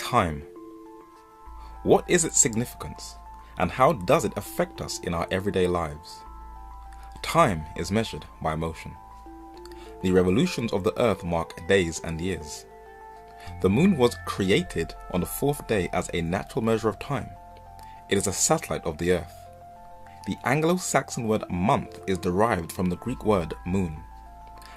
Time. What is its significance, and how does it affect us in our everyday lives? Time is measured by motion. The revolutions of the earth mark days and years. The moon was created on the fourth day as a natural measure of time. It is a satellite of the earth. The Anglo-Saxon word month is derived from the Greek word moon.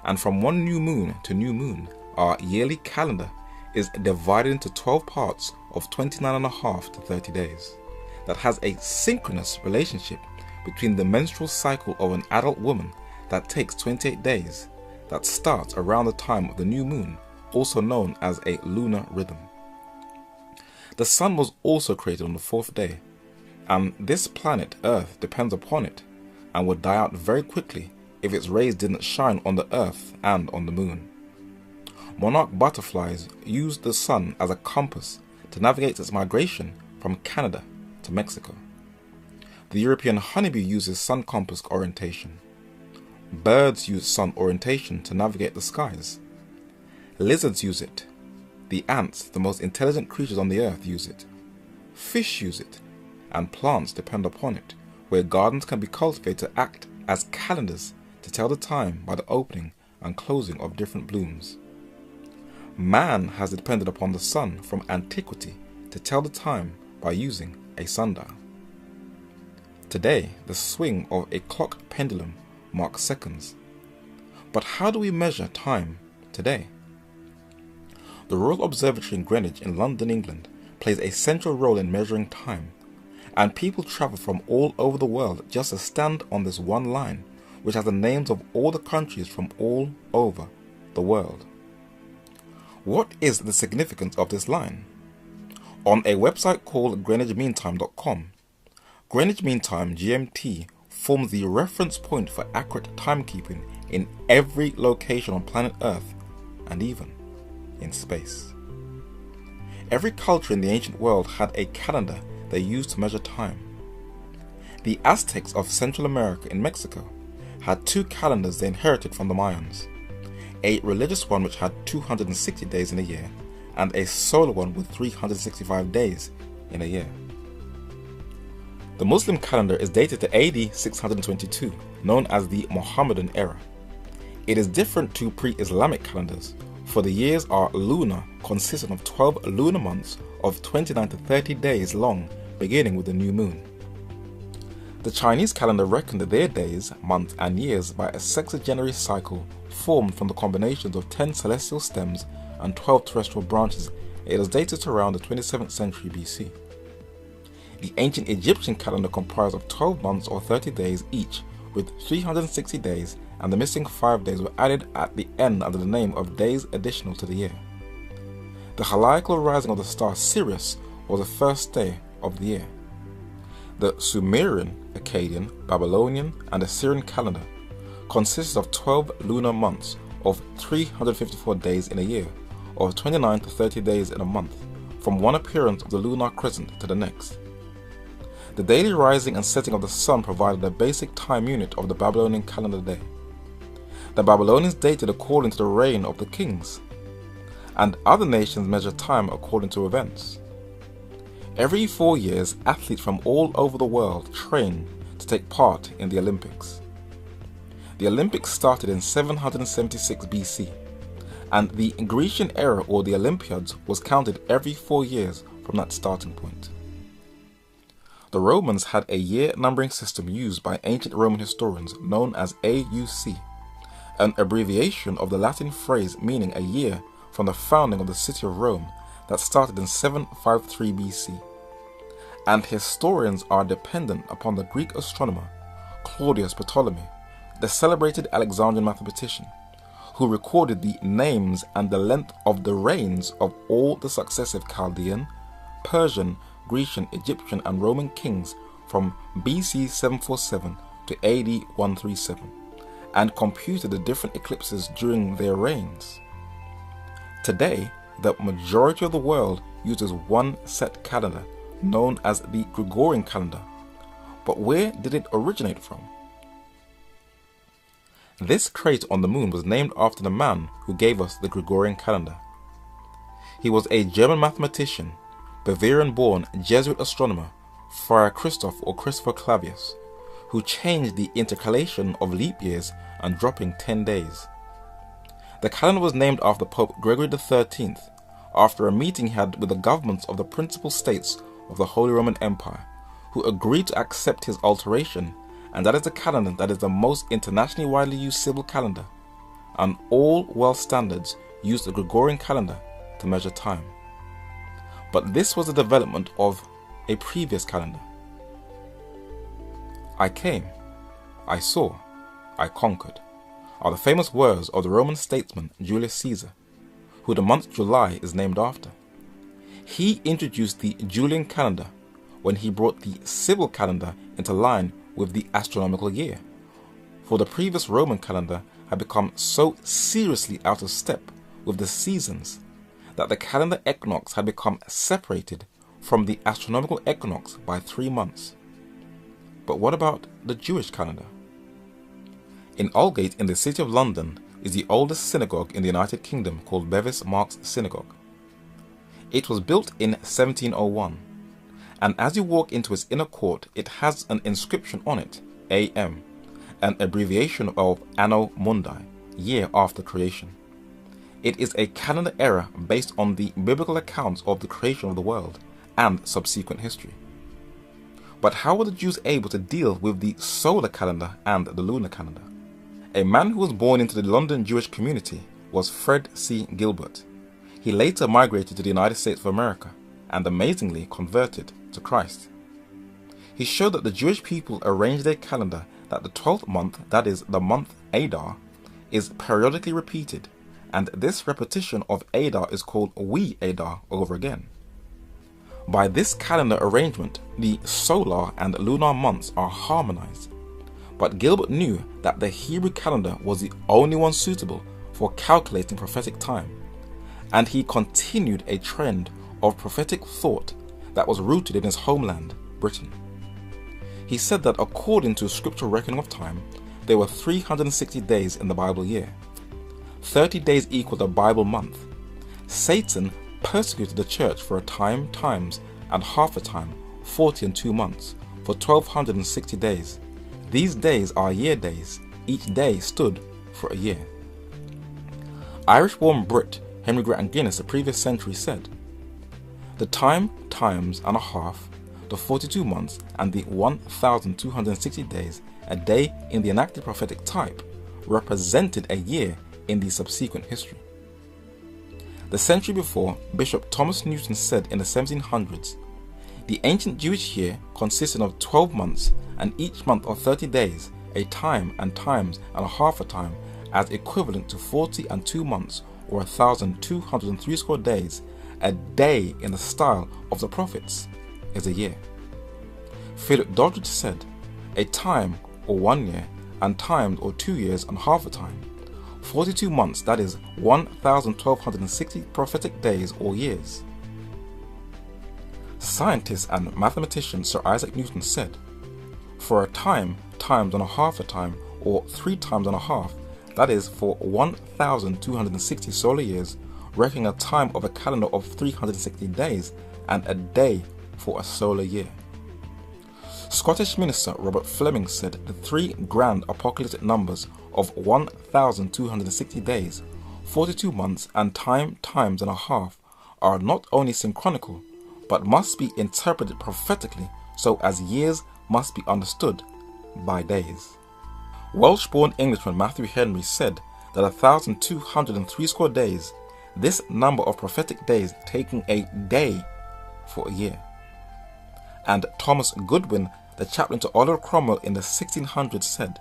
And from one new moon to new moon, our yearly calendar is divided into 12 parts of 29.5 to 30 days. That has a synchronous relationship between the menstrual cycle of an adult woman that takes 28 days, that starts around the time of the new moon, also known as a lunar rhythm. The sun was also created on the fourth day, and this planet Earth depends upon it and would die out very quickly if its rays didn't shine on the Earth and on the moon. Monarch butterflies use the sun as a compass to navigate its migration from Canada to Mexico. The European honeybee uses sun compass orientation. Birds use sun orientation to navigate the skies. Lizards use it. The ants, the most intelligent creatures on the earth, use it. Fish use it, and plants depend upon it, where gardens can be cultivated to act as calendars to tell the time by the opening and closing of different blooms. Man has depended upon the sun from antiquity to tell the time by using a sundial. Today, the swing of a clock pendulum marks seconds. But how do we measure time today? The Royal Observatory in Greenwich in London, England, plays a central role in measuring time, and people travel from all over the world just to stand on this one line, which has the names of all the countries from all over the world. What is the significance of this line? On a website called greenwichmeantime.com, Greenwich Mean Time (GMT) forms the reference point for accurate timekeeping in every location on planet Earth and even in space. Every culture in the ancient world had a calendar they used to measure time. The Aztecs of Central America in Mexico had two calendars they inherited from the Mayans, a religious one which had 260 days in a year and a solar one with 365 days in a year. The Muslim calendar is dated to AD 622, known as the Mohammedan era. It is different to pre-Islamic calendars, for the years are lunar, consisting of 12 lunar months of 29 to 30 days long, beginning with the new moon. The Chinese calendar reckoned their days, months and years by a sexagenary cycle formed from the combinations of 10 celestial stems and 12 terrestrial branches. It is dated to around the 27th century BC. The ancient Egyptian calendar comprised of 12 months or 30 days each, with 360 days, and the missing 5 days were added at the end under the name of days additional to the year. The heliacal rising of the star Sirius was the first day of the year. The Sumerian, Akkadian, Babylonian, and Assyrian calendar consists of 12 lunar months of 354 days in a year, or 29 to 30 days in a month, from one appearance of the lunar crescent to the next. The daily rising and setting of the sun provided a basic time unit of the Babylonian calendar day. The Babylonians dated according to the reign of the kings, and other nations measured time according to events. Every 4 years, athletes from all over the world train to take part in the Olympics. The Olympics started in 776 BC, and the Grecian era, or the Olympiads, was counted every 4 years from that starting point. The Romans had a year numbering system used by ancient Roman historians known as AUC, an abbreviation of the Latin phrase meaning a year from the founding of the city of Rome that started in 753 BC. And historians are dependent upon the Greek astronomer Claudius Ptolemy, the celebrated Alexandrian mathematician, who recorded the names and the length of the reigns of all the successive Chaldean, Persian, Grecian, Egyptian, and Roman kings from BC 747 to AD 137, and computed the different eclipses during their reigns. Today, the majority of the world uses one set calendar known as the Gregorian calendar. But where did it originate from? This crater on the moon was named after the man who gave us the Gregorian calendar. He was a German mathematician, Bavarian-born Jesuit astronomer, Friar Christoph or Christopher Clavius, who changed the intercalation of leap years and dropping 10 days. The calendar was named after Pope Gregory XIII, after a meeting he had with the governments of the principal states of the Holy Roman Empire, who agreed to accept his alteration, and that is the calendar that is the most internationally widely used civil calendar, and all world standards use the Gregorian calendar to measure time. But this was the development of a previous calendar. I came, I saw, I conquered are the famous words of the Roman statesman Julius Caesar, who the month July is named after. He introduced the Julian calendar when he brought the civil calendar into line with the astronomical year, for the previous Roman calendar had become so seriously out of step with the seasons that the calendar equinox had become separated from the astronomical equinox by 3 months. But what about the Jewish calendar? In Aldgate in the city of London is the oldest synagogue in the United Kingdom called Bevis Marks Synagogue. It was built in 1701, and as you walk into its inner court it has an inscription on it, AM, an abbreviation of Anno Mundi, year after creation. It is a calendar error based on the biblical accounts of the creation of the world and subsequent history. But how were the Jews able to deal with the solar calendar and the lunar calendar? A man who was born into the London Jewish community was Fred C. Gilbert. He later migrated to the United States of America and amazingly converted to Christ. He showed that the Jewish people arranged their calendar that the 12th month, that is the month Adar, is periodically repeated, and this repetition of Adar is called Wee Adar over again. By this calendar arrangement, the solar and lunar months are harmonized. But Gilbert knew that the Hebrew calendar was the only one suitable for calculating prophetic time, and he continued a trend of prophetic thought that was rooted in his homeland, Britain. He said that according to scriptural reckoning of time, there were 360 days in the Bible year. 30 days equaled a Bible month. Satan persecuted the church for a time, times, and half a time, 40 and 2 months, for 1260 days. These days are year days. Each day stood for a year. Irish-born Brit Henry Grant Guinness the previous century said, "The time, times and a half, the 42 months and the 1260 days, a day in the enacted prophetic type, represented a year in the subsequent history." The century before, Bishop Thomas Newton said in the 1700s, "The ancient Jewish year consisted of 12 months, and each month of 30 days, a time and times and a half a time, as equivalent to 40 and 2 months, or 1263 days. A day in the style of the prophets is a year." Philip Doddridge said, "A time, or 1 year, and times, or 2 years and half a time. 42 months, that is 1260 prophetic days or years." Scientist and mathematician Sir Isaac Newton said, "For a time, times and a half a time, or 3 times and a half, that is for 1260 solar years, reckoning a time of a calendar of 360 days, and a day for a solar year." Scottish minister Robert Fleming said the 3 grand apocalyptic numbers of 1260 days, 42 months, and time, times and a half are not only synchronical, but must be interpreted prophetically so as years must be understood by days. Welsh-born Englishman Matthew Henry said that 1263 days, this number of prophetic days taking a day for a year. And Thomas Goodwin, the chaplain to Oliver Cromwell in the 1600s, said,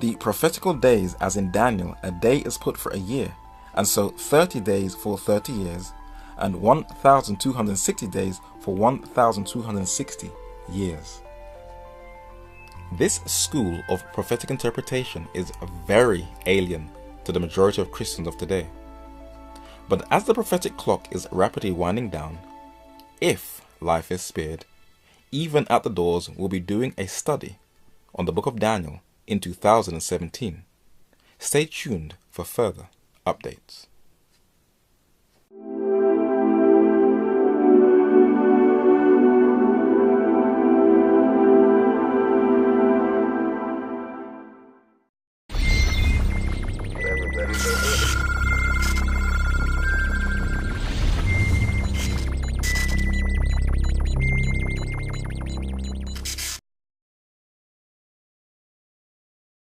"The prophetical days, as in Daniel, a day is put for a year, and so 30 days for 30 years, and 1260 days for 1260 years." This school of prophetic interpretation is very alien to the majority of Christians of today. But as the prophetic clock is rapidly winding down, if life is spared, even at the doors we'll be doing a study on the book of Daniel in 2017. Stay tuned for further updates.